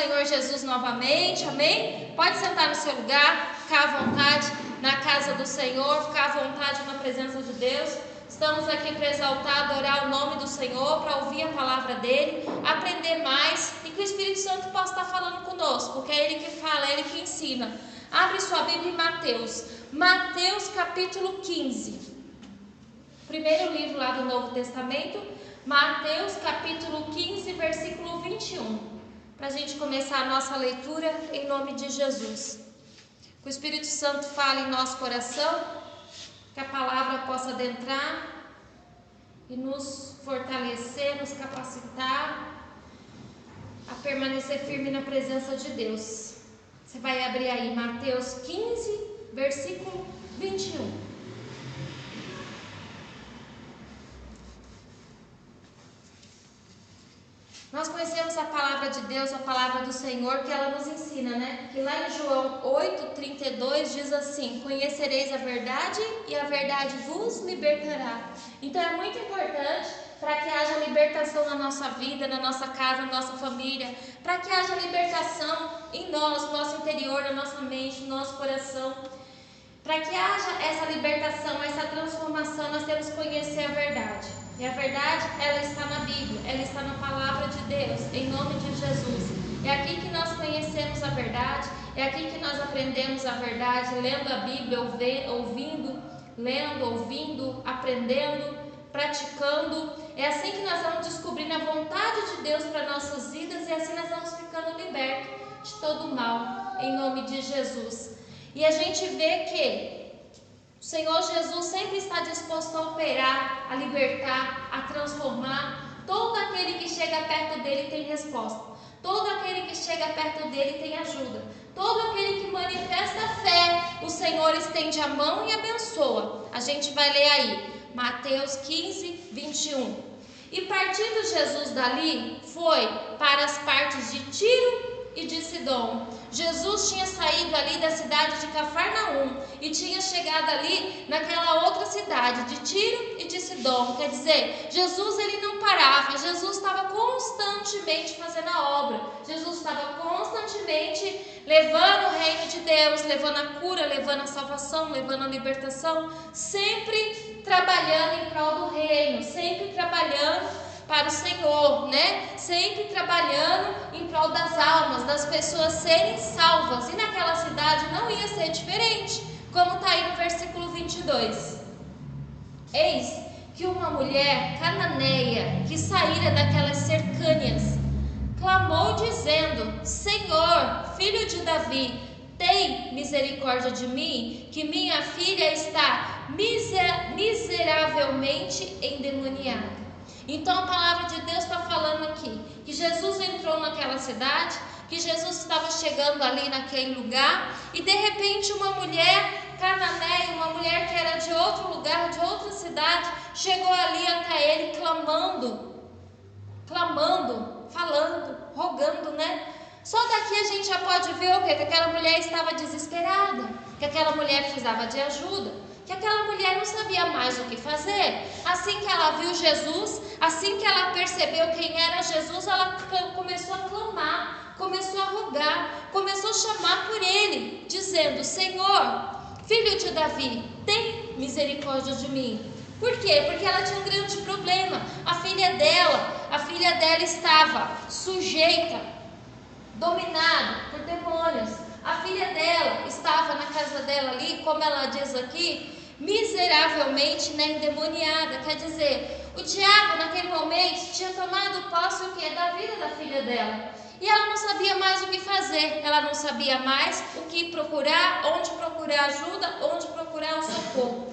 Senhor Jesus novamente, amém? Pode sentar no seu lugar, ficar à vontade na casa do Senhor, ficar à vontade na presença de Deus. Estamos aqui para exaltar, adorar o nome do Senhor, para ouvir a palavra dEle, aprender mais e que o Espírito Santo possa estar falando conosco, porque é Ele que fala, é Ele que ensina. Abre sua Bíblia em Mateus capítulo 15. Primeiro livro lá do Novo Testamento, Mateus capítulo 15, versículo 21. Para a gente começar a nossa leitura em nome de Jesus. Que o Espírito Santo fale em nosso coração, que a palavra possa adentrar e nos fortalecer, nos capacitar a permanecer firme na presença de Deus. Você vai abrir aí Mateus 15, versículo 21. Nós conhecemos a palavra de Deus, a palavra do Senhor, que ela nos ensina, né? Que lá em João 8:32 diz assim: conhecereis a verdade e a verdade vos libertará. Então é muito importante para que haja libertação na nossa vida, na nossa casa, na nossa família, para que haja libertação em nós, no nosso interior, na nossa mente, no nosso coração. Para que haja essa libertação, essa transformação, nós temos que conhecer a verdade. E a verdade, ela está na Bíblia, ela está na palavra de Deus, em nome de Jesus. É aqui que nós conhecemos a verdade, é aqui que nós aprendemos a verdade, lendo a Bíblia, ouvindo, aprendendo, praticando. É assim que nós vamos descobrindo a vontade de Deus para nossas vidas e assim nós vamos ficando libertos de todo o mal, em nome de Jesus. E a gente vê que o Senhor Jesus sempre está disposto a operar, a libertar, a transformar. Todo aquele que chega perto dele tem resposta. Todo aquele que chega perto dele tem ajuda. Todo aquele que manifesta fé, o Senhor estende a mão e abençoa. A gente vai ler aí, Mateus 15, 21. E partindo Jesus dali, foi para as partes de Tiro e de Sidom. Jesus tinha saído ali da cidade de Cafarnaum e tinha chegado ali naquela outra cidade de Tiro e de Sidom. Quer dizer, Jesus ele não parava, Jesus estava constantemente fazendo a obra, Jesus estava constantemente levando o reino de Deus, levando a cura, levando a salvação, levando a libertação, sempre trabalhando em prol do reino, sempre trabalhando para o Senhor, né? Sempre trabalhando em prol das almas, das pessoas serem salvas. E naquela cidade não ia ser diferente, como está aí no versículo 22. Eis que uma mulher cananeia que saíra daquelas cercâneas clamou dizendo: Senhor, filho de Davi, tem misericórdia de mim, que minha filha está miseravelmente endemoniada. Então a palavra de Deus está falando aqui que Jesus entrou naquela cidade, que Jesus estava chegando ali naquele lugar e de repente uma mulher cananeia, uma mulher que era de outro lugar, de outra cidade, chegou ali até ele clamando, falando, rogando, né? Só daqui a gente já pode ver o quê? Que aquela mulher estava desesperada, que aquela mulher precisava de ajuda, que aquela mulher não sabia mais o que fazer. Assim que ela viu Jesus, assim que ela percebeu quem era Jesus, ela começou a clamar, começou a rogar, começou a chamar por ele, dizendo: Senhor, filho de Davi, tem misericórdia de mim. Por quê? Porque ela tinha um grande problema. A filha dela estava sujeita, dominada por demônios. A filha dela estava na casa dela ali, como ela diz aqui, miseravelmente endemoniada. Quer dizer, o diabo naquele momento tinha tomado posse o quê? Da vida da filha dela. E ela não sabia mais o que fazer, ela não sabia mais o que procurar, onde procurar ajuda, onde procurar o socorro.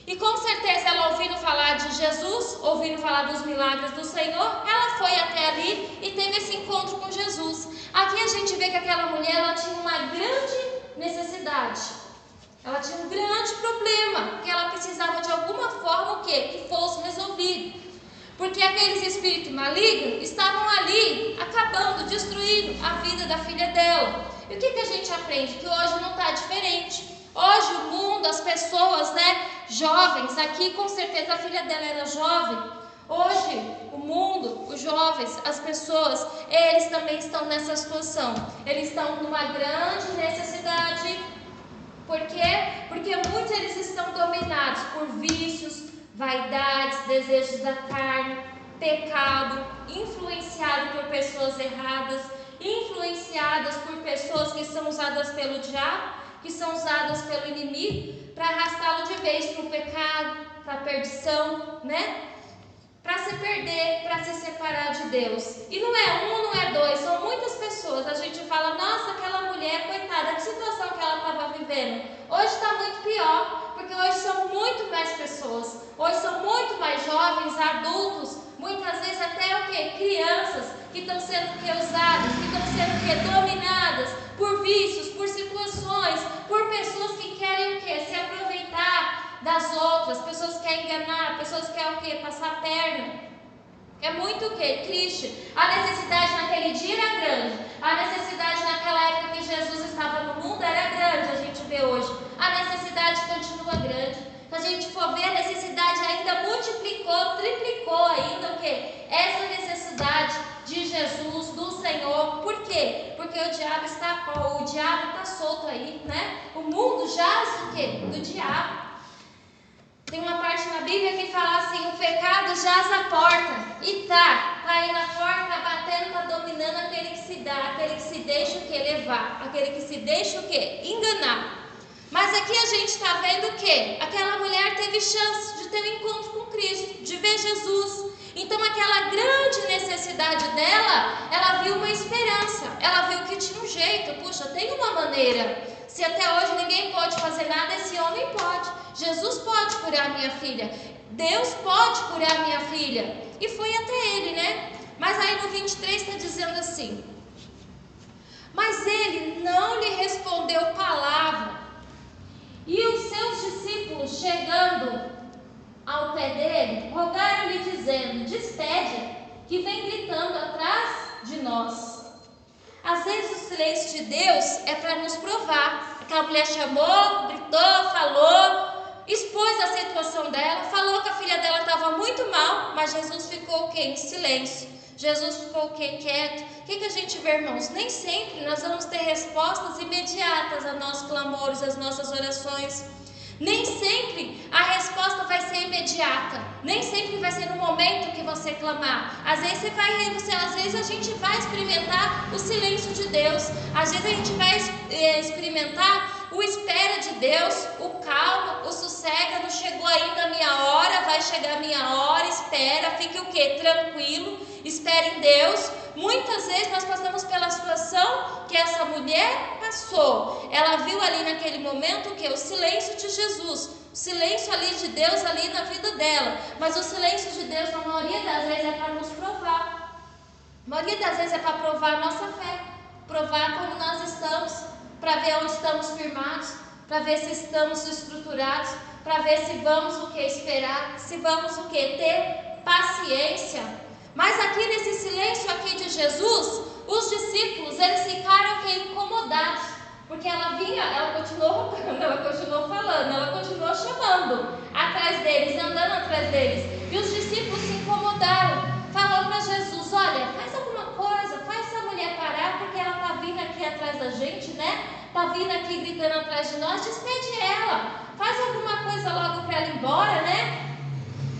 E com certeza ela ouvindo falar de Jesus, ouvindo falar dos milagres do Senhor, ela foi até ali e teve esse encontro com Jesus. Aqui a gente vê que aquela mulher ela tinha uma grande necessidade, ela tinha um grande problema, que ela precisava de alguma forma o quê? Que fosse resolvido. Porque aqueles espíritos malignos estavam ali acabando, destruindo a vida da filha dela. E o que a gente aprende? Que hoje não está diferente. Hoje o mundo, as pessoas, jovens, aqui com certeza a filha dela era jovem. Hoje o mundo, os jovens, as pessoas, eles também estão nessa situação. Eles estão numa grande necessidade. Por quê? Porque muitos eles estão dominados por vícios, vaidades, desejos da carne, pecado, influenciado por pessoas erradas, influenciadas por pessoas que são usadas pelo diabo, que são usadas pelo inimigo para arrastá-lo de vez para o pecado, para a perdição, né? Para se perder, para se separar de Deus. E não é um, não é dois, são muitas pessoas. A gente fala, nossa, aquela mulher, coitada, que situação que ela estava vivendo. Hoje está muito pior, porque hoje são muito mais pessoas. Hoje são muito mais jovens, adultos, muitas vezes até o quê? Crianças que estão sendo usadas, que estão sendo dominadas por vícios, por situações, por pessoas que querem o quê? Se aproveitar das outras, pessoas que querem enganar, pessoas que querem o quê? Passar a perna. É muito o quê? Triste. A necessidade naquele dia era grande. A necessidade naquela época que Jesus estava no mundo era grande, a gente vê hoje. A necessidade continua grande. Se a gente for ver, a necessidade ainda multiplicou, triplicou ainda o quê? Essa necessidade de Jesus, do Senhor. Por quê? Porque o diabo está solto aí, né? O mundo jaz do quê? Do diabo. Tem uma parte na Bíblia que fala assim, o pecado jaz à porta. E tá aí na porta, tá batendo, tá dominando aquele que se dá, aquele que se deixa o quê? Levar, aquele que se deixa o quê? Enganar. Mas aqui a gente está vendo o quê? Aquela mulher teve chance de ter um encontro com Cristo, de ver Jesus. Então aquela grande necessidade dela, ela viu uma esperança, ela viu que tinha um jeito, puxa, tem uma maneira. Se até hoje ninguém pode fazer nada, esse homem pode. Jesus pode curar minha filha, Deus pode curar minha filha. E foi até ele, né? Mas aí no 23 está dizendo assim, mas ele não lhe respondeu palavra. E os seus discípulos, chegando ao pé dele, rogaram-lhe dizendo, despede, que vem gritando atrás de nós. Às vezes o silêncio de Deus é para nos provar. Aquela mulher chamou, gritou, falou, expôs a situação dela, falou que a filha dela estava muito mal, mas Jesus ficou o quê? Em silêncio. Jesus ficou o quê? Quieto. O que a gente vê, irmãos? Nem sempre nós vamos ter respostas imediatas a nossos clamores, às nossas orações. Nem sempre a resposta vai ser imediata. Nem sempre vai ser no momento que você clamar. Às vezes às vezes a gente vai experimentar o silêncio de Deus. Às vezes a gente vai experimentar o espera de Deus, o calma, o sossega. Não chegou ainda a minha hora, vai chegar a minha hora. Espera, fique o quê? Tranquilo. Espere em Deus. Muitas vezes nós passamos pela situação que essa mulher passou. Ela viu ali naquele momento o que? O silêncio de Jesus, o silêncio ali de Deus ali na vida dela. Mas o silêncio de Deus, na maioria das vezes, é para nos provar. A maioria das vezes é para provar a nossa fé, provar como nós estamos, para ver onde estamos firmados, para ver se estamos estruturados, para ver se vamos o que? Esperar, se vamos o que? Ter paciência. Mas aqui nesse silêncio aqui de Jesus, os discípulos, eles ficaram incomodados, porque ela continuou rogando, ela continuou falando, ela continuou chamando atrás deles, andando atrás deles. E os discípulos se incomodaram, falou para Jesus, olha, faz alguma coisa, faz essa mulher parar, porque ela está vindo aqui atrás da gente, né? Está vindo aqui gritando atrás de nós, despede ela, faz alguma coisa logo para ela ir embora, né?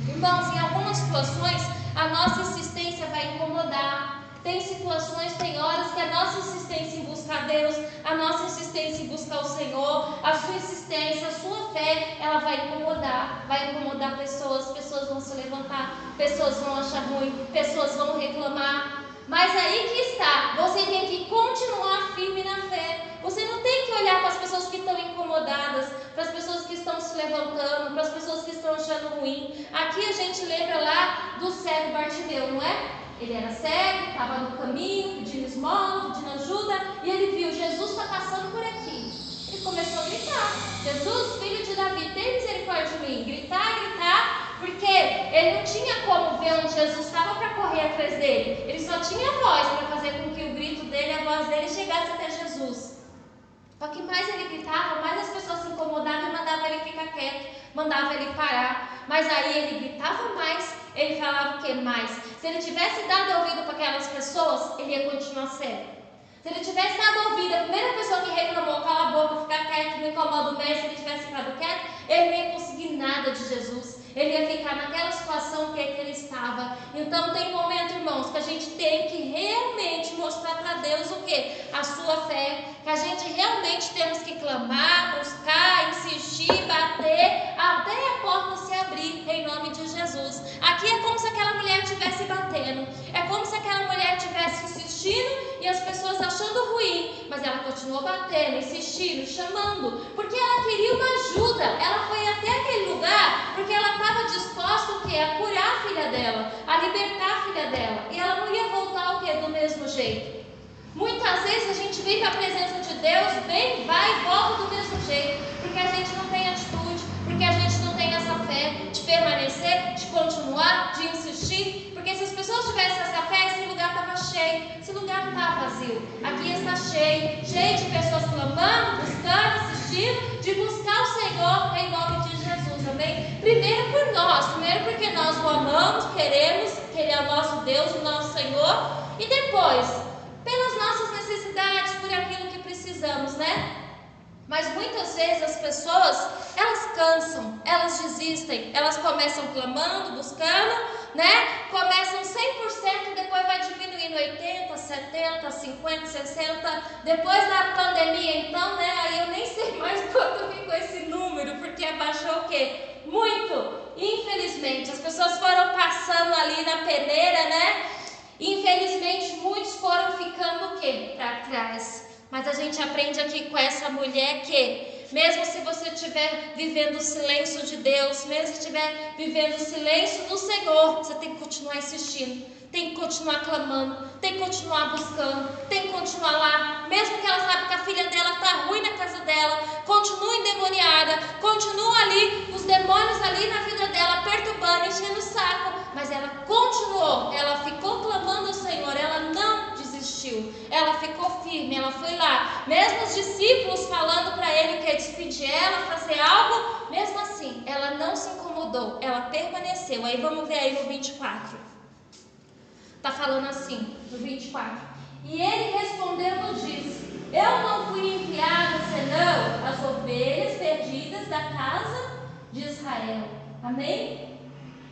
Irmãos, em algumas situações, a nossa insistência vai incomodar. Tem situações, tem horas que a nossa insistência em buscar Deus, a nossa insistência em buscar o Senhor, a sua insistência, a sua fé, ela vai incomodar pessoas, pessoas vão se levantar, pessoas vão achar ruim, pessoas vão reclamar. Mas aí que está, você tem que continuar firme na fé. Você não tem que olhar para as pessoas que estão incomodadas, para as pessoas que estão se levantando, para as pessoas que estão achando ruim. Aqui a gente lembra lá do cego Bartimeu, não é? Ele era cego, estava no caminho, pedindo esmola, pedindo ajuda, e ele viu, Jesus está passando por aqui. Ele começou a gritar, Jesus, filho de Davi, tem misericórdia de mim. Gritar, porque ele não tinha como ver onde Jesus estava para correr atrás dele. Ele só tinha voz para fazer com que o grito dele, a voz dele chegasse até Jesus. Só que mais ele gritava, mais as pessoas se incomodavam e mandavam ele ficar quieto, mandavam ele parar. Mas aí ele gritava mais, ele falava o que mais? Se ele tivesse dado ouvido para aquelas pessoas, ele ia continuar cego. Se ele tivesse dado ouvido, a primeira pessoa que reclamou, cala a boca, ficar quieto, me incomoda o mês, se ele tivesse ficado quieto, ele não ia conseguir nada de Jesus. Ele ia ficar naquela situação que ele estava. Então tem momento, irmãos, que a gente tem que realmente mostrar para Deus o quê? A sua fé. Que a gente realmente temos que clamar, buscar, insistir, bater, até a porta se abrir, em nome de Jesus. Aqui é como se aquela mulher estivesse batendo. É como se aquela mulher estivesse insistindo e as pessoas achando ruim. Mas ela continuou batendo, insistindo, chamando. Porque ela queria uma ajuda. Ela foi até aquele lugar porque ela estava disposta o quê? A curar a filha dela, a libertar a filha dela. E ela não ia voltar o quê? Do mesmo jeito. Muitas vezes a gente vem para a presença de Deus, vem, vai e volta do mesmo jeito. Porque a gente não tem atitude, porque a gente não tem essa fé de permanecer, de continuar, de insistir. Porque se as pessoas tivessem essa fé, esse lugar estava cheio. Esse lugar não estava vazio. Aqui está cheio, cheio de pessoas clamando, buscando, assistindo, de buscar o Senhor em nome de Jesus, amém? Primeiro por nós, primeiro porque nós o amamos, queremos, que Ele é o nosso Deus, o nosso Senhor. E depois, pelas nossas necessidades, por aquilo que precisamos, né? Mas muitas vezes as pessoas, elas cansam, elas desistem, elas começam clamando, buscando, né? Começam 100%, depois vai diminuindo 80%, 70%, 50%, 60%. Depois da pandemia, então, né? Aí eu nem sei mais quanto ficou esse número, porque abaixou o quê? Muito! Infelizmente, as pessoas foram passando ali na peneira, né? Infelizmente, muitos foram ficando o quê? Para trás. Mas a gente aprende aqui com essa mulher que, mesmo se você estiver vivendo o silêncio de Deus, mesmo se estiver vivendo o silêncio do Senhor, você tem que continuar insistindo, tem que continuar clamando, tem que continuar buscando, tem que continuar lá, mesmo que ela sabe que a filha dela está ruim na casa dela, continua endemoniada, continua ali, os demônios ali na vida dela, perturbando, enchendo o saco, mas ela continuou, ela ficou clamando ao Senhor, ela não desistiu, ela ficou firme, ela foi lá, mesmo os discípulos falando para ele que ia despedir ela, fazer algo, mesmo assim, ela não se incomodou, ela permaneceu. Aí vamos ver aí no 24, está falando assim, no 24, e ele respondendo disse, eu não fui enviado senão as ovelhas perdidas da casa de Israel, amém?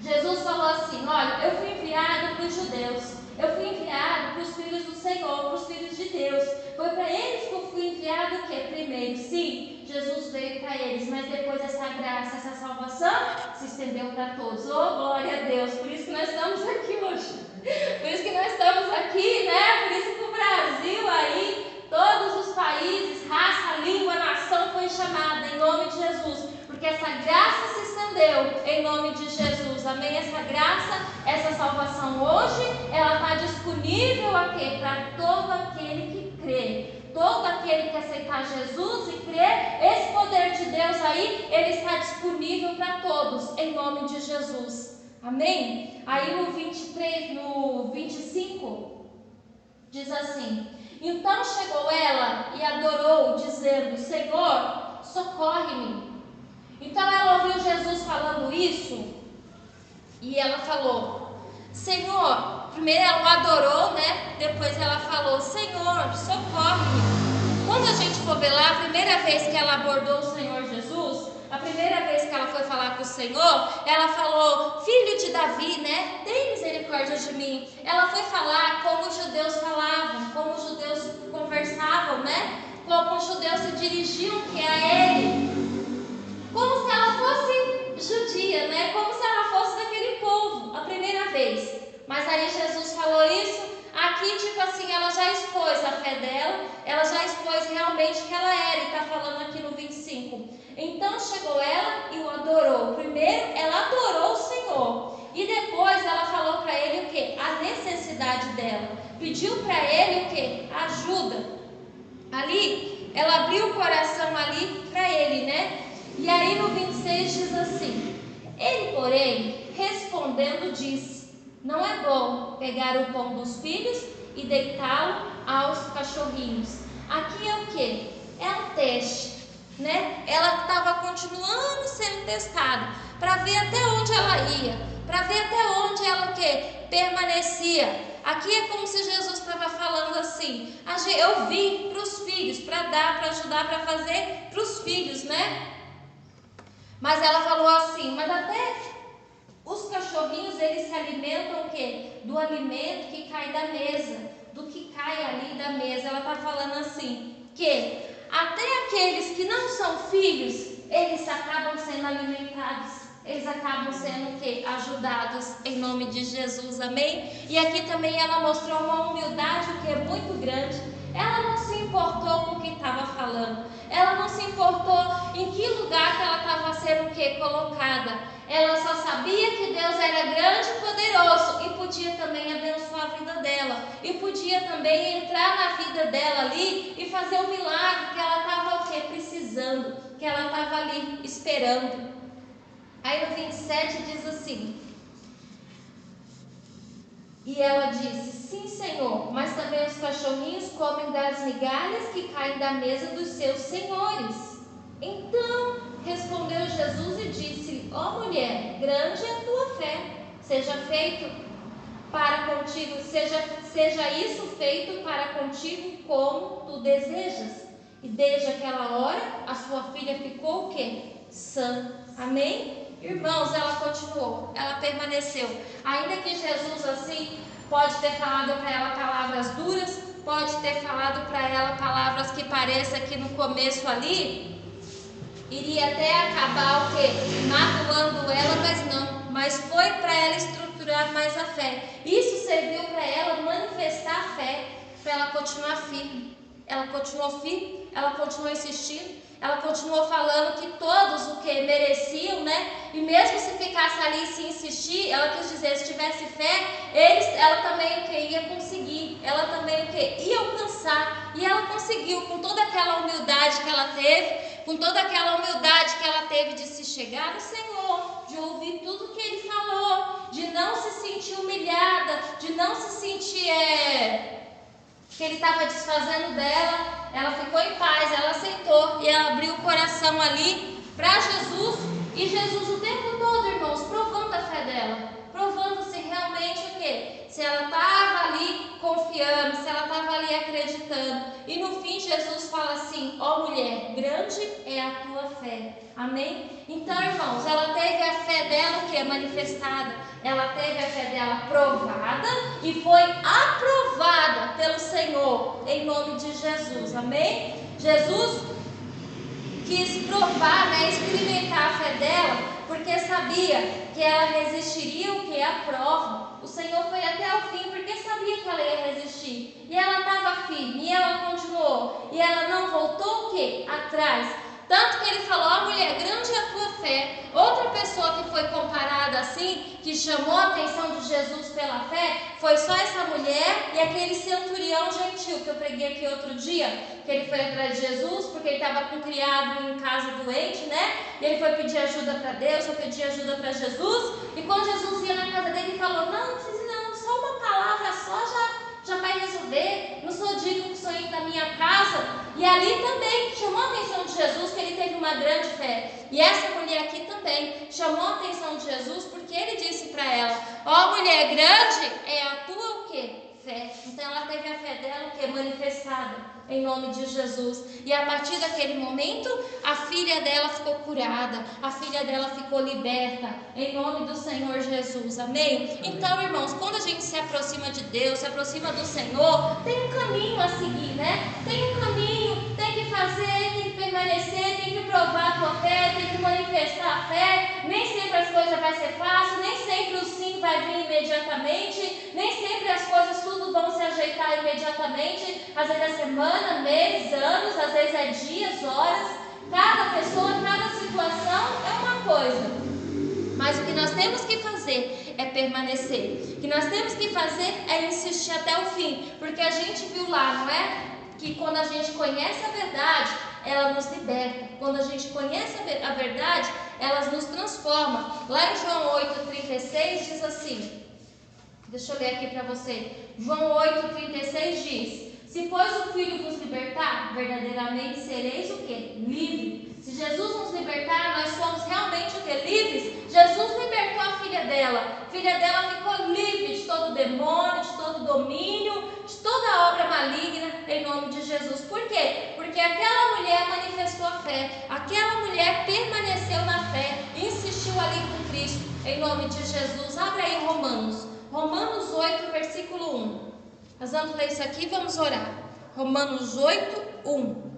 Jesus falou assim, olha, eu fui enviado para os judeus, eu fui enviado para os filhos do Senhor, para os filhos de Deus, foi para eles que eu fui enviado o quê? Primeiro, sim, Jesus veio para eles, mas depois essa graça, essa salvação se estendeu para todos, oh glória a Deus, por isso que nós estamos aqui hoje, por isso que nós estamos aqui, né, por isso que o Brasil aí, todos os países, raça, língua, nação foi chamada em nome de Jesus, porque essa graça se estendeu em nome de Jesus, amém? Essa graça, essa salvação hoje, ela está disponível aqui para todo aquele que crê, todo aquele que aceitar Jesus e crer, esse poder de Deus aí, ele está disponível para todos, em nome de Jesus, amém? Aí no 23, no 25, diz assim, então chegou ela e adorou, dizendo, Senhor, socorre-me. Então ela ouviu Jesus falando isso e ela falou, Senhor, primeiro ela o adorou, né? Depois ela falou, Senhor, socorre-me. Quando a gente for ver lá, a primeira vez que ela abordou o Senhor Jesus, a primeira vez que ela foi falar com o Senhor, ela falou, filho de Davi, né? Tem misericórdia de mim. Ela foi falar como os judeus falavam, como os judeus conversavam, né? Como os judeus se dirigiam que a ele. Como se ela fosse judia, né? Como se ela fosse daquele povo, a primeira vez. Mas aí Jesus falou isso, aqui tipo assim, ela já expôs a fé dela, ela já expôs realmente que ela era, e está falando aqui no 25. Então chegou ela e o adorou. Primeiro ela adorou o Senhor, e depois ela falou para ele o que? A necessidade dela. Pediu para ele o que? Ajuda. Ali, ela abriu o coração ali para ele, né? E aí no 26 diz assim, ele porém respondendo disse, não é bom pegar o pão dos filhos e deitá-lo aos cachorrinhos. Aqui é o que? É um teste, né? Ela estava continuando sendo testada para ver até onde ela ia, para ver até onde ela o quê? Permanecia. Aqui é como se Jesus estava falando assim: eu vim para os filhos, para dar, para ajudar, para fazer para os filhos, né? Mas ela falou assim: mas até os cachorrinhos, eles se alimentam o quê? Do alimento que cai da mesa, do que cai ali da mesa. Ela está falando assim, que até aqueles que não são filhos, eles acabam sendo alimentados. Eles acabam sendo o quê? Ajudados em nome de Jesus, amém? E aqui também ela mostrou uma humildade que é muito grande. Ela não se importou com o que estava falando. Ela não se importou em que lugar que ela estava sendo o quê? Colocada. Ela só sabia que Deus era grande e poderoso e podia também abençoar a vida dela. E podia também entrar na vida dela ali e fazer o milagre que ela estava o quê? Precisando, que ela estava ali esperando. Aí no 27 diz assim: e ela disse: sim, Senhor, mas também os cachorrinhos comem das migalhas que caem da mesa dos seus senhores. Então respondeu Jesus e disse: ó mulher, grande é a tua fé, seja feito para contigo, seja isso feito para contigo como tu desejas. E desde aquela hora a sua filha ficou o quê? Sã. Amém? Irmãos, ela continuou, ela permaneceu. Ainda que Jesus assim pode ter falado para ela palavras duras, pode ter falado para ela palavras que pareça que no começo ali iria até acabar o quê? Magoando ela, mas não. Mas foi para ela estruturar mais a fé. Isso serviu para ela manifestar a fé, para ela continuar firme. Ela continuou firme, ela continuou insistindo. Ela continuou falando que todos o que mereciam, né? E mesmo se ficasse ali e se insistir, ela quis dizer, se tivesse fé, ela também o que ia conseguir, ela também o que ia alcançar. E ela conseguiu, com toda aquela humildade que ela teve, com toda aquela humildade que ela teve de se chegar no Senhor, de ouvir tudo que Ele falou, de não se sentir humilhada, de não se sentir que Ele estava desfazendo dela. Ela ficou em paz, ela aceitou e ela abriu o coração ali para Jesus. E Jesus o tempo todo, irmãos, provando a fé dela, provando se realmente o quê? Se ela estava ali confiando, se ela estava ali acreditando. E no fim Jesus fala assim: ó mulher, grande é a tua fé. Amém? Então, irmãos, ela teve a fé dela o quê? Manifestada. Ela teve a fé dela provada e foi aprovada pelo Senhor em nome de Jesus. Amém? Jesus quis provar, né, experimentar a fé dela, porque sabia que ela resistiria o que? A prova. O Senhor foi até o fim porque sabia que ela ia resistir. E ela estava firme, e ela continuou. E ela não voltou o que? Atrás. Tanto que ele falou: ó mulher, grande é a tua fé. Outra pessoa que foi comparada assim, que chamou a atenção de Jesus pela fé, foi só essa mulher e aquele centurião gentil que eu preguei aqui outro dia, que ele foi atrás de Jesus porque ele estava com um criado em casa doente, né? E ele foi pedir ajuda para Deus, foi pedir ajuda para Jesus. E quando Jesus ia na casa dele, ele falou: não precisa não, só uma palavra só já vai resolver. Não sou digno que o Senhor entre na minha casa. E ali também chamou a atenção de Jesus que ele teve uma grande fé. E essa mulher aqui também chamou a atenção de Jesus porque ele disse para ela: ó mulher, grande é a tua o quê? Fé. Então ela teve a fé dela o quê? Manifestada em nome de Jesus. E a partir daquele momento a filha dela ficou curada, a filha dela ficou liberta em nome do Senhor Jesus. Amém? Então, irmãos, quando a gente se aproxima de Deus, se aproxima do Senhor, tem um caminho a seguir, né? Tem um caminho, tem que fazer, tem que permanecer, tem que provar a tua fé, tem que manifestar a fé. Nem sempre as coisas vai ser fácil, nem sempre o sim vai vir imediatamente, nem sempre as coisas tudo vão se ajeitar imediatamente. Às vezes é semana, meses, anos, às vezes é dias, horas. Cada pessoa, cada situação é uma coisa. Mas o que nós temos que fazer é permanecer. O que nós temos que fazer é insistir até o fim. Porque a gente viu lá, não é? Que quando a gente conhece a verdade, ela nos liberta. Quando a gente conhece a verdade, ela nos transforma. Lá em João 8,36 diz assim. Deixa eu ler aqui para você. João 8,36 diz: se pois o Filho vos libertar, verdadeiramente sereis o quê? Livre. Se Jesus nos libertar, nós somos realmente o que? Livres? Jesus libertou a filha dela. A filha dela ficou livre de todo demônio, de todo domínio, de toda obra maligna, em nome de Jesus. Por quê? Porque aquela mulher manifestou a fé. Aquela mulher permaneceu na fé, insistiu ali com Cristo, em nome de Jesus. Abra aí Romanos. Romanos 8, versículo 1. Nós vamos ler isso aqui e vamos orar. Romanos 8, 1.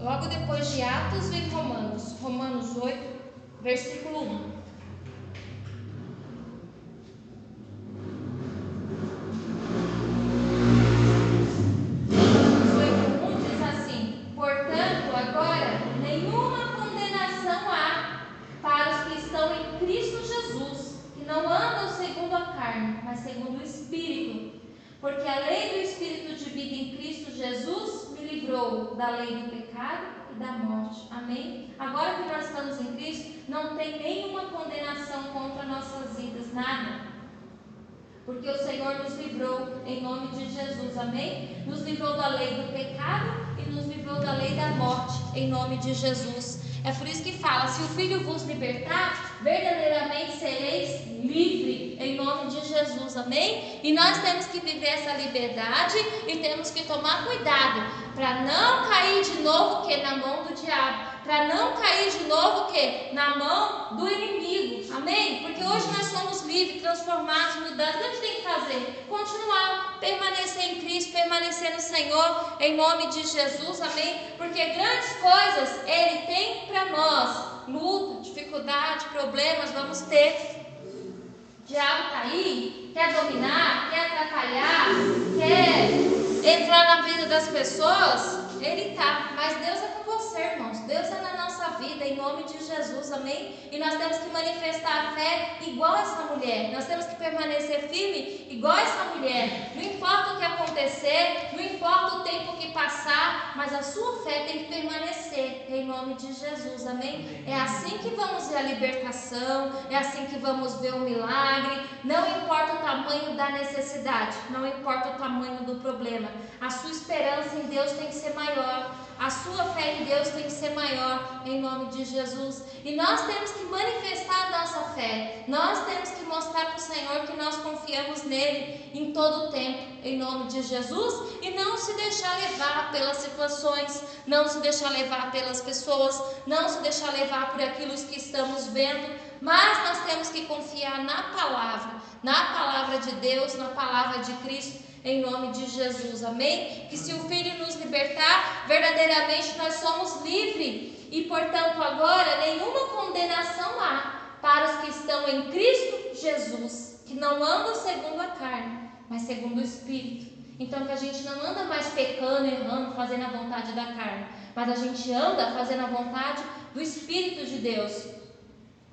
Logo depois de Atos vem Romanos. Romanos 8, versículo 1. Romanos 8, 1 diz assim: portanto, agora nenhuma condenação há para os que estão em Cristo Jesus, que não andam segundo a carne, mas segundo o Espírito. Porque a lei do Espírito de vida em Cristo Jesus me livrou da lei do pecado e da morte. Amém? Agora que nós estamos em Cristo, não tem nenhuma condenação contra nossas vidas, nada. Porque o Senhor nos livrou em nome de Jesus. Amém? Nos livrou da lei do pecado e nos livrou da lei da morte em nome de Jesus. É por isso que fala: se o Filho vos libertar, verdadeiramente sereis livre em nome de Jesus. Amém? E nós temos que viver essa liberdade e temos que tomar cuidado para não cair de novo que na mão do diabo, para não cair de novo que na mão do inimigo. Amém? Porque hoje nós somos livres, transformados, mudados. O que a gente tem que fazer? Continuar, permanecer em Cristo, permanecer no Senhor em nome de Jesus. Amém? Porque grandes coisas Ele tem para nós. Luta, dificuldade, problemas vamos ter. O diabo está aí, quer dominar, quer atrapalhar, quer entrar na vida das pessoas. Ele está, mas Deus é com você, irmãos. Deus é na nossa vida, em nome de Jesus, amém? E nós temos que manifestar a fé igual essa mulher. Nós temos que permanecer firme igual essa mulher. Não importa o que acontecer, não importa o tempo que passar, mas a sua fé tem que permanecer, em nome de Jesus, amém? É assim que vamos ver a libertação, é assim que vamos ver o milagre. Não importa o tamanho da necessidade, não importa o tamanho do problema. A sua esperança em Deus tem que ser maior. A sua fé em Deus tem que ser maior, em nome de Jesus. E nós temos que manifestar a nossa fé. Nós temos que mostrar para o Senhor que nós confiamos nele em todo o tempo, em nome de Jesus. E não se deixar levar pelas situações, não se deixar levar pelas pessoas, não se deixar levar por aquilo que estamos vendo. Mas nós temos que confiar na palavra de Deus, na palavra de Cristo, em nome de Jesus, amém? Que se o Filho nos libertar, verdadeiramente nós somos livres. E portanto agora nenhuma condenação há para os que estão em Cristo Jesus, que não andam segundo a carne, mas segundo o Espírito. Então que a gente não anda mais pecando, errando, fazendo a vontade da carne, mas a gente anda fazendo a vontade do Espírito de Deus.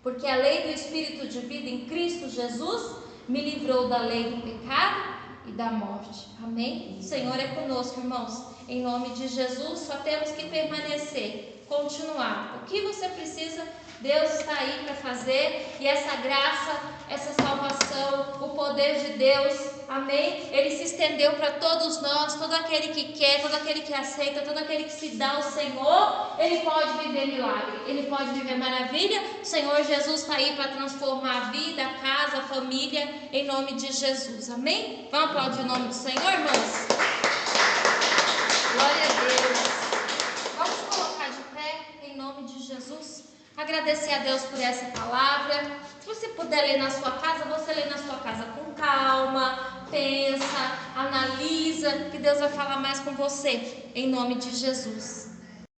Porque a lei do Espírito de vida em Cristo Jesus me livrou da lei do pecado e da morte. Amém? O Senhor é conosco, irmãos. Em nome de Jesus, só temos que permanecer, continuar. O que você precisa, Deus está aí para fazer. E essa graça, essa salvação, o poder de Deus, amém? Ele se estendeu para todos nós. Todo aquele que quer, todo aquele que aceita, todo aquele que se dá ao Senhor, ele pode viver milagre, ele pode viver maravilha. O Senhor Jesus está aí para transformar a vida, a casa, a família, em nome de Jesus, amém? Vamos aplaudir o nome do Senhor, irmãos? Glória a Deus. Vamos colocar de pé, em nome de Jesus. Agradecer a Deus por essa palavra. Se você puder ler na sua casa, você lê na sua casa com calma, pensa, analisa, que Deus vai falar mais com você, em nome de Jesus.